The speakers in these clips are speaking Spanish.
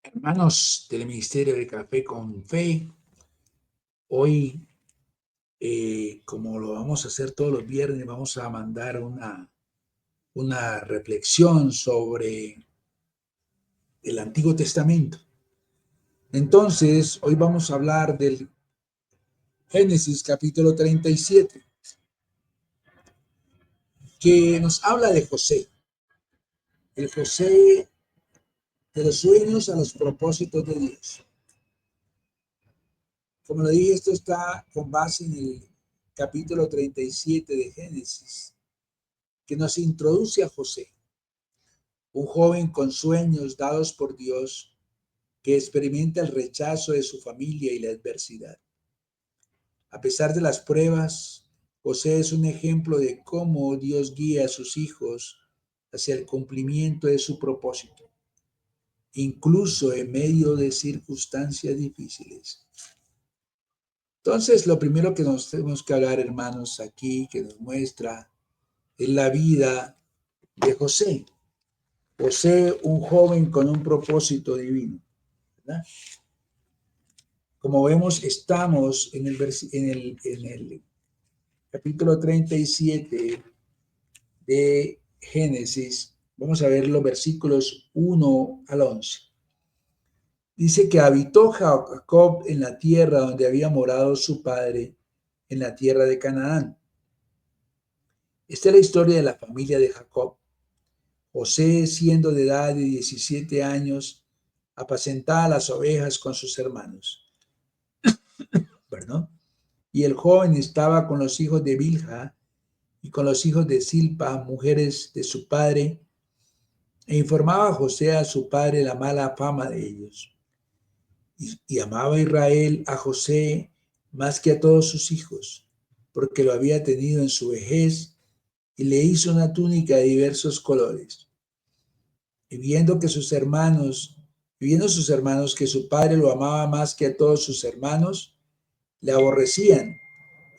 Hermanos del Ministerio de Café con Fe, hoy, como lo vamos a hacer todos los viernes, vamos a mandar una reflexión sobre el Antiguo Testamento. Entonces, hoy vamos a hablar del Génesis capítulo 37, que nos habla de José, el José de los sueños a los propósitos de Dios. Como lo dije, esto está con base en el capítulo 37 de Génesis, que nos introduce a José, un joven con sueños dados por Dios que experimenta el rechazo de su familia y la adversidad. A pesar de las pruebas, José es un ejemplo de cómo Dios guía a sus hijos hacia el cumplimiento de su propósito, incluso en medio de circunstancias difíciles. Entonces, lo primero que nos tenemos que hablar, hermanos, aquí, que nos muestra, es la vida de José. José, un joven con un propósito divino, ¿verdad? Como vemos, estamos en el capítulo 37 de Génesis. Vamos a ver los versículos 1 al 11. Dice que habitó Jacob en la tierra donde había morado su padre, en la tierra de Canaán. Esta es la historia de la familia de Jacob. José, siendo de edad de 17 años, apacentaba las ovejas con sus hermanos. ¿Perdón? Y el joven estaba con los hijos de Bilha y con los hijos de Silpa, mujeres de su padre, e informaba a José a su padre la mala fama de ellos. Y amaba Israel a José más que a todos sus hijos, porque lo había tenido en su vejez y le hizo una túnica de diversos colores. Y viendo sus hermanos que su padre lo amaba más que a todos sus hermanos, le aborrecían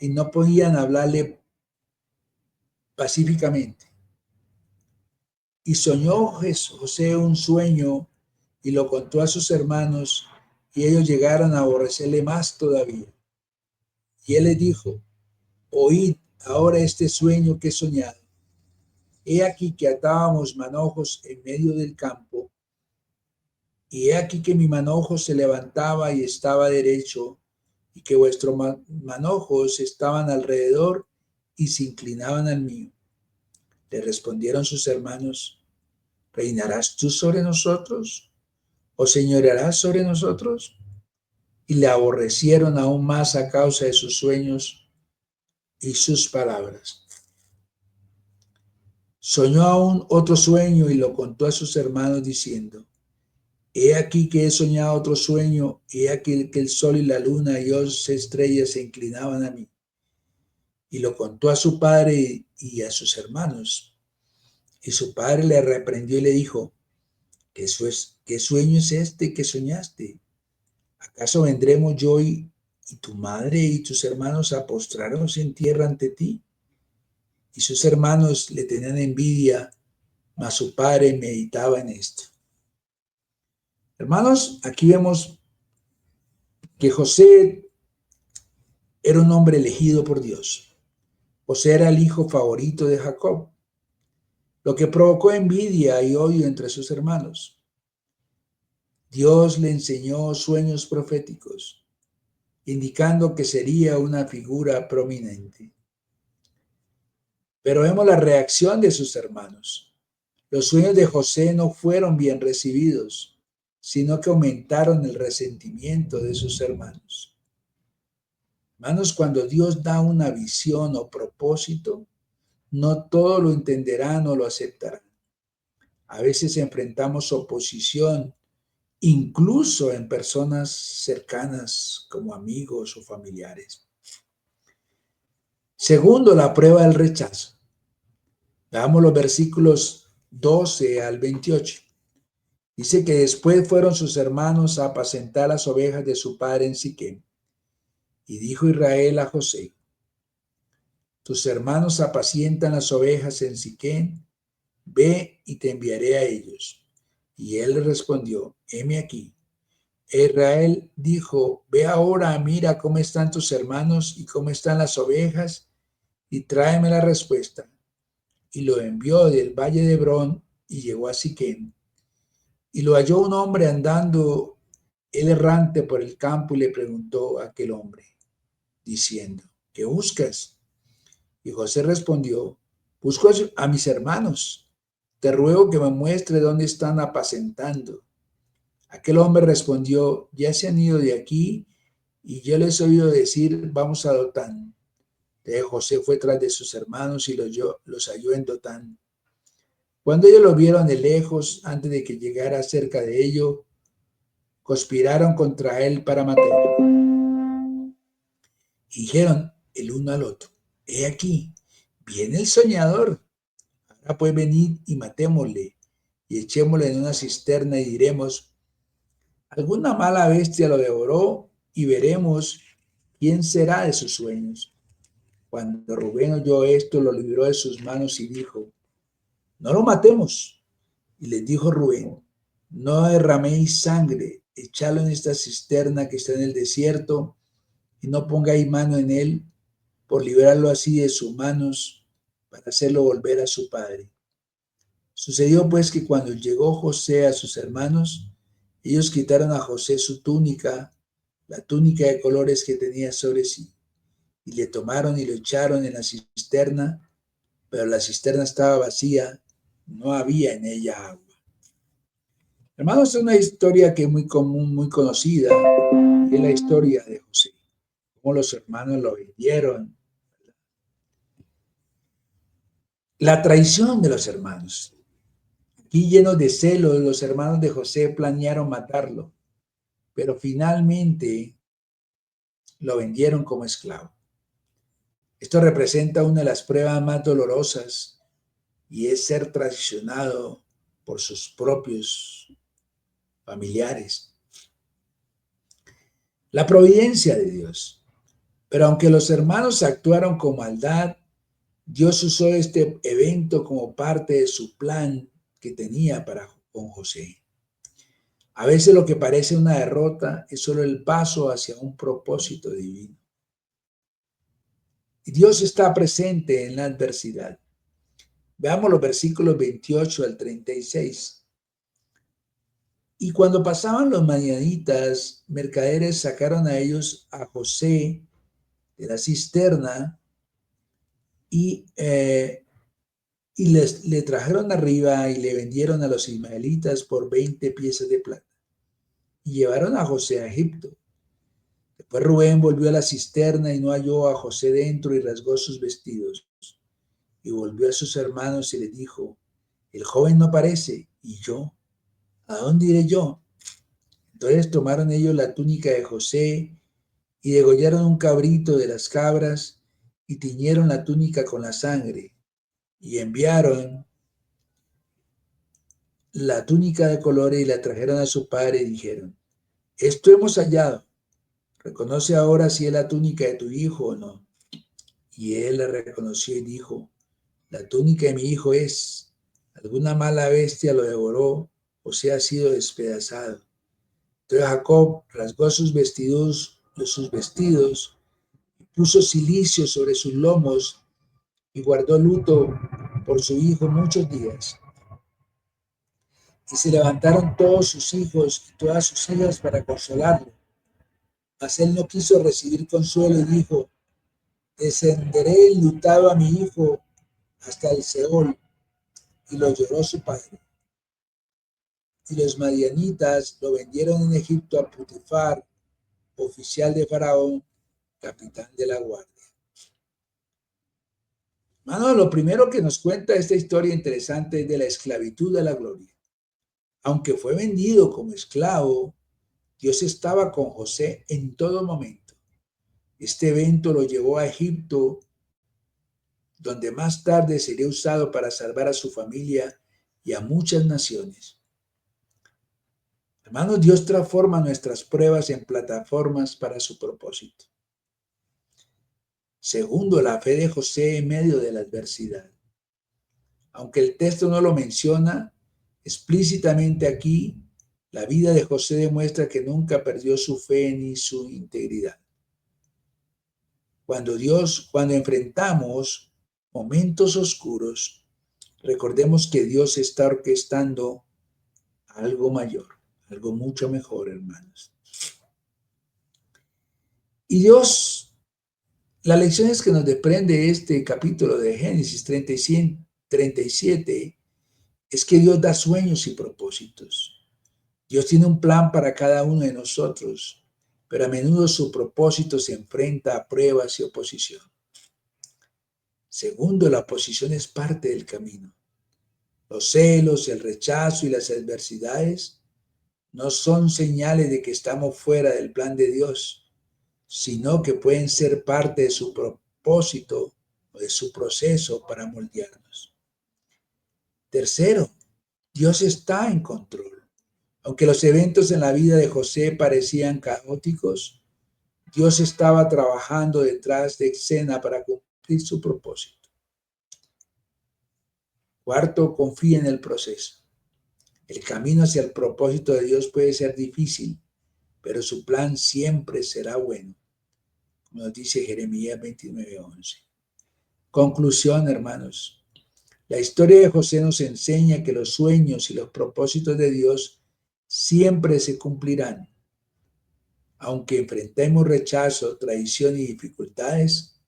y no podían hablarle pacíficamente. Y soñó José un sueño y lo contó a sus hermanos, y ellos llegaron a aborrecerle más todavía. Y él les dijo: oíd ahora este sueño que he soñado. He aquí que atábamos manojos en medio del campo, y he aquí que mi manojo se levantaba y estaba derecho, y que vuestros manojos estaban alrededor y se inclinaban al mío. Le respondieron sus hermanos: ¿reinarás tú sobre nosotros? ¿O señorearás sobre nosotros? Y le aborrecieron aún más a causa de sus sueños y sus palabras. Soñó aún otro sueño y lo contó a sus hermanos diciendo: he aquí que he soñado otro sueño, y he aquí que el sol y la luna y 11 estrellas se inclinaban a mí. Y lo contó a su padre y a sus hermanos. Y su padre le reprendió y le dijo: ¿qué sueño es este que soñaste? ¿Acaso vendremos yo y tu madre y tus hermanos a postrarnos en tierra ante ti? Y sus hermanos le tenían envidia, mas su padre meditaba en esto. Hermanos, aquí vemos que José era un hombre elegido por Dios. José era el hijo favorito de Jacob, lo que provocó envidia y odio entre sus hermanos. Dios le enseñó sueños proféticos, indicando que sería una figura prominente. Pero vemos la reacción de sus hermanos. Los sueños de José no fueron bien recibidos, sino que aumentaron el resentimiento de sus hermanos. Hermanos, cuando Dios da una visión o propósito, no todos lo entenderán o lo aceptarán. A veces enfrentamos oposición, incluso en personas cercanas como amigos o familiares. Segundo, la prueba del rechazo. Veamos los versículos 12 al 28. Dice que después fueron sus hermanos a apacentar las ovejas de su padre en Siquem. Y dijo Israel a José: tus hermanos apacientan las ovejas en Siquem, ve y te enviaré a ellos. Y él le respondió, heme aquí. Israel dijo, ve ahora, mira cómo están tus hermanos y cómo están las ovejas, y tráeme la respuesta. Y lo envió del valle de Hebrón y llegó a Siquem. Y lo halló un hombre andando él errante por el campo y le preguntó a aquel hombre, diciendo, ¿qué buscas? Y José respondió, busco a mis hermanos. Te ruego que me muestre dónde están apacentando. Aquel hombre respondió, ya se han ido de aquí y yo les he oído decir, vamos a Dotán. Entonces José fue tras de sus hermanos y los halló en Dotán. Cuando ellos lo vieron de lejos, antes de que llegara cerca de ellos, conspiraron contra él para matarlo. Y dijeron el uno al otro, he aquí, viene el soñador. Ahora pues venid y matémosle y echémosle en una cisterna y diremos, alguna mala bestia lo devoró y veremos quién será de sus sueños. Cuando Rubén oyó esto, lo libró de sus manos y dijo, no lo matemos. Y les dijo Rubén, no derraméis sangre, echadlo en esta cisterna que está en el desierto y no pongáis mano en él por librarlo así de sus manos para hacerlo volver a su padre. Sucedió pues que cuando llegó José a sus hermanos, ellos quitaron a José su túnica, la túnica de colores que tenía sobre sí, y le tomaron y lo echaron en la cisterna, pero la cisterna estaba vacía, no había en ella agua. Hermanos, es una historia que es muy común, muy conocida, y es la historia de José, cómo los hermanos lo vendieron. La traición de los hermanos. Aquí llenos de celos, los hermanos de José planearon matarlo, pero finalmente lo vendieron como esclavo. Esto representa una de las pruebas más dolorosas y es ser traicionado por sus propios familiares. La providencia de Dios. Pero aunque los hermanos actuaron con maldad, Dios usó este evento como parte de su plan que tenía para con José. A veces lo que parece una derrota es solo el paso hacia un propósito divino. Y Dios está presente en la adversidad. Veamos los versículos 28 al 36. Y cuando pasaban los madianitas, mercaderes sacaron a ellos a José de la cisterna y, le trajeron arriba y le vendieron a los ismaelitas por 20 piezas de plata. Y llevaron a José a Egipto. Después Rubén volvió a la cisterna y no halló a José dentro y rasgó sus vestidos. Y volvió a sus hermanos y les dijo, el joven no aparece. ¿Y yo? ¿A dónde iré yo? Entonces tomaron ellos la túnica de José y degollaron un cabrito de las cabras y tiñeron la túnica con la sangre y enviaron la túnica de colores y la trajeron a su padre y dijeron, esto hemos hallado, reconoce ahora si es la túnica de tu hijo o no. Y él la reconoció y dijo, la túnica de mi hijo es, alguna mala bestia lo devoró o se ha sido despedazado. Entonces Jacob rasgó sus vestidos, puso cilicio sobre sus lomos y guardó luto por su hijo muchos días. Y se levantaron todos sus hijos y todas sus hijas para consolarlo. Mas él no quiso recibir consuelo y dijo, descenderé enlutado a mi hijo hasta el Seol. Y lo lloró su padre. Y los madianitas lo vendieron en Egipto a Potifar, oficial de Faraón, capitán de la guardia. Hermano, lo primero que nos cuenta esta historia interesante es de la esclavitud a la gloria. Aunque fue vendido como esclavo, Dios estaba con José en todo momento. Este evento lo llevó a Egipto, donde más tarde sería usado para salvar a su familia y a muchas naciones. Hermanos, Dios transforma nuestras pruebas en plataformas para su propósito. Segundo, la fe de José en medio de la adversidad. Aunque el texto no lo menciona, Explícitamente aquí, la vida de José demuestra que nunca perdió su fe ni su integridad. Cuando enfrentamos momentos oscuros, recordemos que Dios está orquestando algo mayor, algo mucho mejor, hermanos. Y Dios, las lecciones que nos desprende este capítulo de Génesis 37 es que Dios da sueños y propósitos. Dios tiene un plan para cada uno de nosotros, pero a menudo su propósito se enfrenta a pruebas y oposición. Segundo, la oposición es parte del camino. Los celos, el rechazo y las adversidades no son señales de que estamos fuera del plan de Dios, sino que pueden ser parte de su propósito o de su proceso para moldearnos. Tercero, Dios está en control. Aunque los eventos en la vida de José parecían caóticos, Dios estaba trabajando detrás de escena para cumplir su propósito. Cuarto, confía en el proceso. El camino hacia el propósito de Dios puede ser difícil, pero su plan siempre será bueno, como nos dice Jeremías 29:11. Conclusión, hermanos. La historia de José nos enseña que los sueños y los propósitos de Dios siempre se cumplirán. Aunque enfrentemos rechazo, traición y dificultades,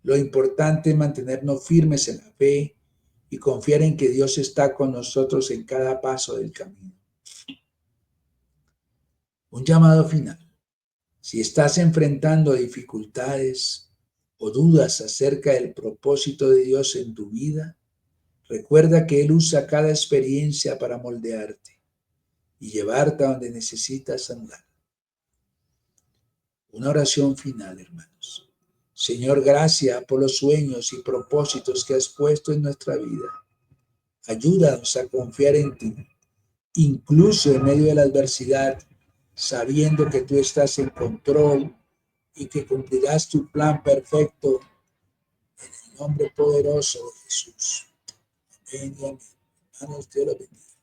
lo importante es mantenernos firmes en la fe y confiar en que Dios está con nosotros en cada paso del camino. Un llamado final. Si estás enfrentando dificultades o dudas acerca del propósito de Dios en tu vida, recuerda que Él usa cada experiencia para moldearte y llevarte a donde necesitas andar. Una oración final, hermanos. Señor, gracias por los sueños y propósitos que has puesto en nuestra vida. Ayúdanos a confiar en ti, incluso en medio de la adversidad, sabiendo que tú estás en control y que cumplirás tu plan perfecto en el nombre poderoso de Jesús. Amén y amén. Hermanos, Dios los bendiga.